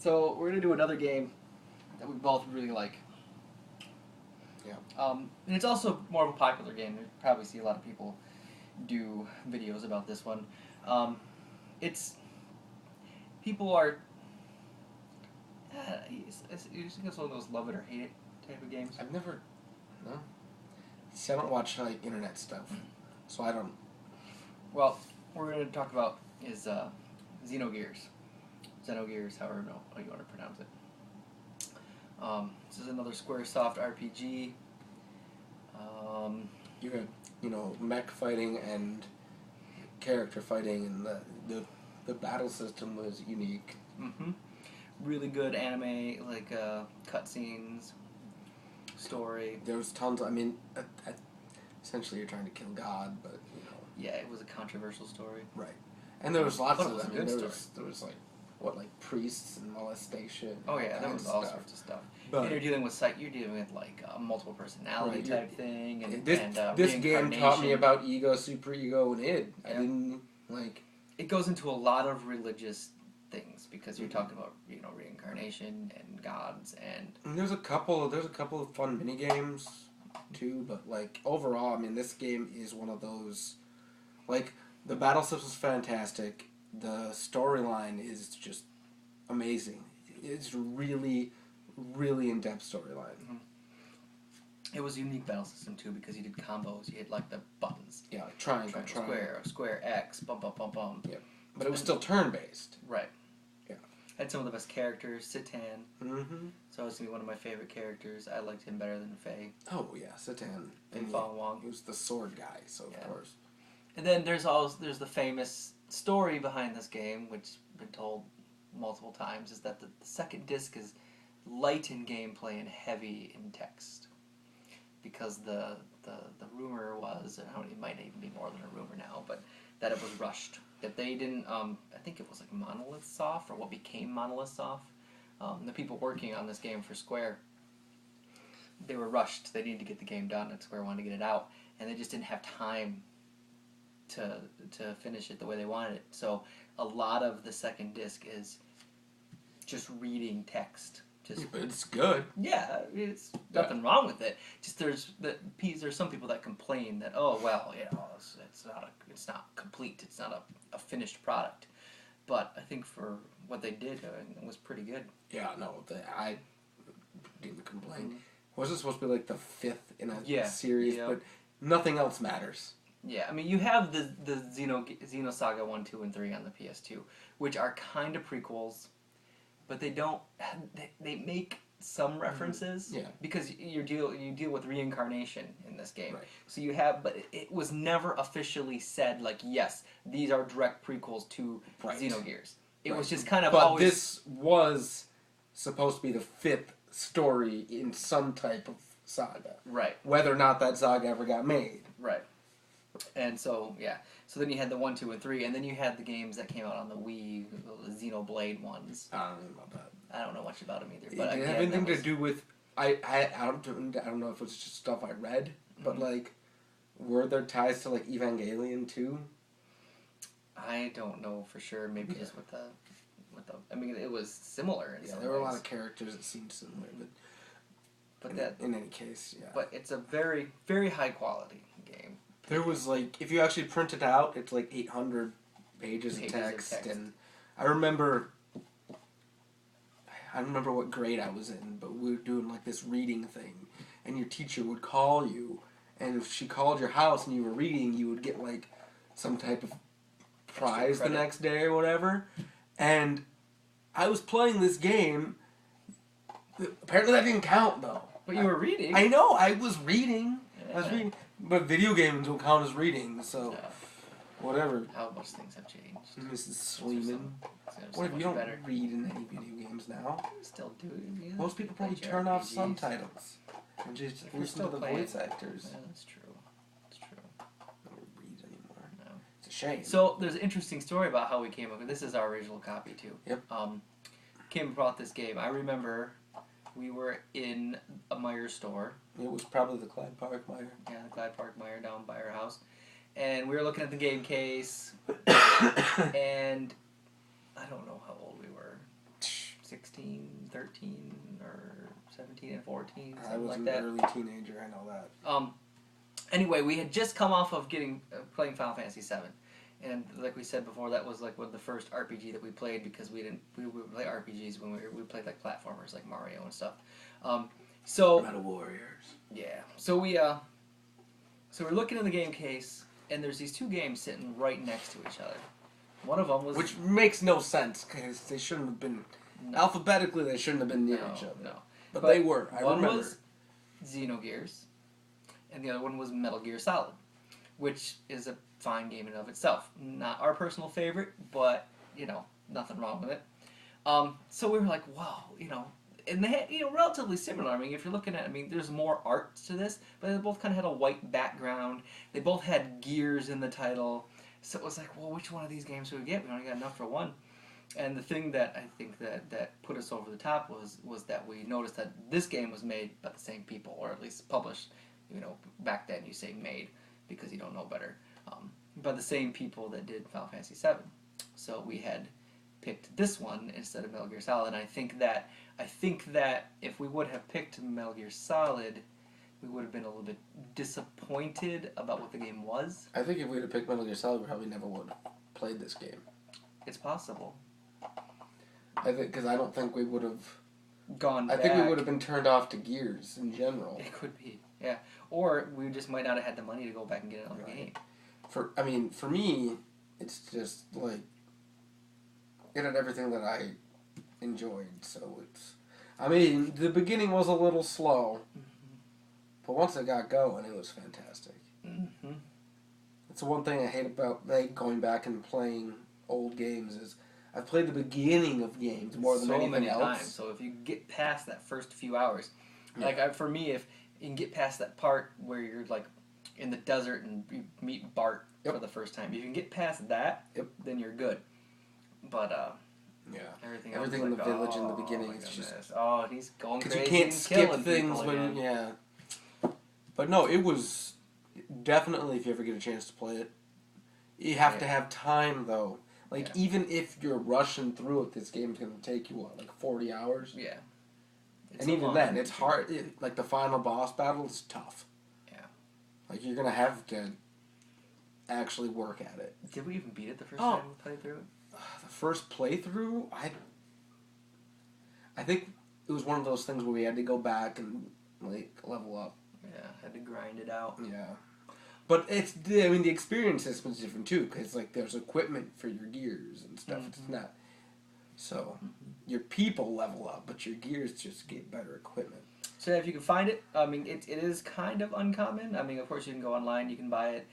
So we're gonna do another game that we both really like. Yeah. And it's also more of a popular game. You probably see a lot of people do videos about this one. It's people are. You think it's one of those love it or hate it type of games? I've never. No. See, I don't watch like internet stuff, so I don't. Well, what we're going to talk about is Xenogears. Xenogears, however you want to pronounce it. This is another SquareSoft RPG. You had, mech fighting and character fighting, and the battle system was unique. Mm-hmm. Really good anime, like cutscenes, story. There was tons. I mean, essentially you're trying to kill God, but Yeah, it was a controversial story. Right. And there was lots But it of was a them. good There was like priests and molestation. Oh yeah, there was all stuff. sorts of stuff. But And you're dealing with like a multiple personality Right, type thing, and this game taught me about ego, superego, and id. I Yeah. didn't like. It goes into a lot of religious things because you're talking about reincarnation and gods and There's a couple of fun mini games too, but like overall, I mean, this game is one of those. Like the battle system is fantastic. The storyline is just amazing. It's really, really in-depth storyline. Mm-hmm. It was a unique battle system too because you did combos. You hit like the buttons. Yeah, like triangle, Square, X, bum bum bum bum. Yeah, but it was still turn-based. Right. Yeah. Had some of the best characters. Citan. Mm-hmm. So it's gonna be one of my favorite characters. I liked him better than Faye. Oh yeah, Citan. And Fong Wong. He was the sword guy, so Yeah. of course. And then there's the famous story behind this game, which has been told multiple times, is that the second disc is light in gameplay and heavy in text. Because the rumor was, and it might even be more than a rumor now, but that it was rushed. That they didn't, I think it was like Monolith Soft, or what became Monolith Soft. The people working on this game for Square, they were rushed. They needed to get the game done, and Square wanted to get it out, and they just didn't have time to finish it the way they wanted it. So a lot of the second disc is just reading text. But it's good. Yeah, it's nothing wrong with it. Just there's some people that complain that it's not complete. It's not a finished product. But I think for what they did, it was pretty good. Yeah, no, I didn't complain. Mm-hmm. Wasn't supposed to be like the fifth in a series, but nothing else matters. Yeah, I mean, you have the Xenosaga 1, 2, and 3 on the PS2, which are kind of prequels, but they don't. They make some references because you deal with reincarnation in this game. Right. So but it was never officially said like, yes, these are direct prequels to Xenogears. It was just kind of But always. This was supposed to be the fifth story in some type of saga. Right. Whether or not that saga ever got made. Right. And so, yeah. So then you had the 1, 2, and 3, and then you had the games that came out on the Wii, the Xenoblade ones. I don't know about that. I don't know much about them either. But it did it have anything to do with... I don't know if it's just stuff I read, but like, were there ties to like Evangelion too? I don't know for sure. Maybe just with the... I mean, it was similar in some there were ways. a lot of characters that seemed similar, but in any case, yeah. But it's a very, very high quality game. There was like, if you actually print it out, it's like 800 pages of text, and I remember what grade I was in, but we were doing like this reading thing, and your teacher would call you, and if she called your house and you were reading, you would get like some type of prize the next day or whatever, and I was playing this game. Apparently that didn't count though. But you were reading. I know, I was reading. Yeah. I was reading. But video games don't count as reading, so whatever. How much things have changed. Mrs. Sleeman. What if you don't read in any video games now? Still do. Most people probably turn off subtitles and just listen to the voice actors. Yeah, that's true. That's true. I don't read anymore. No. It's a shame. So there's an interesting story about how we came up with this. Is our original copy too. Yep. Came about this game. I remember we were in a Meijer store. It was probably the Clyde Park Meijer. Yeah, the Clyde Park Meijer down by our house. And we were looking at the game case. And I don't know how old we were. 16, 13, or 17 and 14, I something was like an that. early teenager. I know that. Anyway, we had just come off of playing Final Fantasy VII, and like we said before, that was like one of the first RPG that we played because we would play RPGs when we played like platformers like Mario and stuff. So Metal Warriors. yeah, so we're looking in the game case, and there's these two games sitting right next to each other. One of them was Which makes no sense because they shouldn't have been alphabetically. They shouldn't have been near each other. No, but they were. I one remember. was Xenogears, and the other one was Metal Gear Solid, which is a fine game in and of itself. Not our personal favorite, but nothing wrong with it. So we were like, wow, and they had relatively similar. I mean, if you're looking at, there's more art to this, but they both kind of had a white background. They both had gears in the title, so it was like, well, which one of these games should we get? We only got enough for one. And the thing that I think that put us over the top was that we noticed that this game was made by the same people, or at least published. Back then you say made because you don't know better, by the same people that did Final Fantasy VII. So we had picked this one instead of Metal Gear Solid. And I think that if we would have picked Metal Gear Solid, we would have been a little bit disappointed about what the game was. I think if we would have picked Metal Gear Solid, we probably never would have played this game. It's possible. I think because I don't think we would have gone back. I think we would have been turned off to Gears in general. It could be, yeah. Or we just might not have had the money to go back and get another game. For me, it's just like it had everything that I enjoyed. So the beginning was a little slow, but once it got going, it was fantastic. Mm-hmm. It's the one thing I hate about going back and playing old games is I've played the beginning of games more than anything else. Times. So if you get past that first few hours, for me, if you can get past that part where you're like in the desert and you meet Bart for the first time, if you can get past that, then you're good. But everything in the village in the beginning is just he's going crazy. Because you can't and skip killing things people when again. But no, it was definitely, if you ever get a chance to play it, you have to have time though. Even if you're rushing through it, this game's going to take you, 40 hours? Yeah. And even then, it's hard. The final boss battle is tough. Yeah. You're going to have to actually work at it. Did we even beat it the first time we played through it? The first playthrough, I think it was one of those things where we had to go back and, level up. Yeah, had to grind it out. Yeah. But the experience was different too, because there's equipment for your gears and stuff. Mm-hmm. It's not. So your people level up, but your gears just get better equipment. So if you can find it, it is kind of uncommon. Of course you can go online, you can buy it.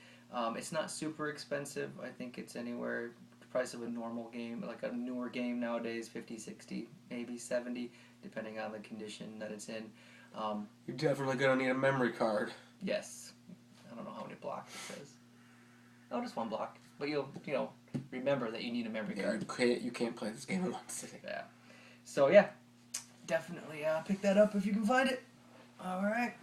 It's not super expensive. I think it's anywhere the price of a normal game, like a newer game nowadays, 50, 60, maybe 70, depending on the condition that it's in. You're definitely gonna need a memory card. Yes. I don't know how many blocks it says. Oh, just one block. But you'll, remember that you need a memory card. You can't play this game in one sitting. Yeah. So, yeah. Definitely pick that up if you can find it. All right.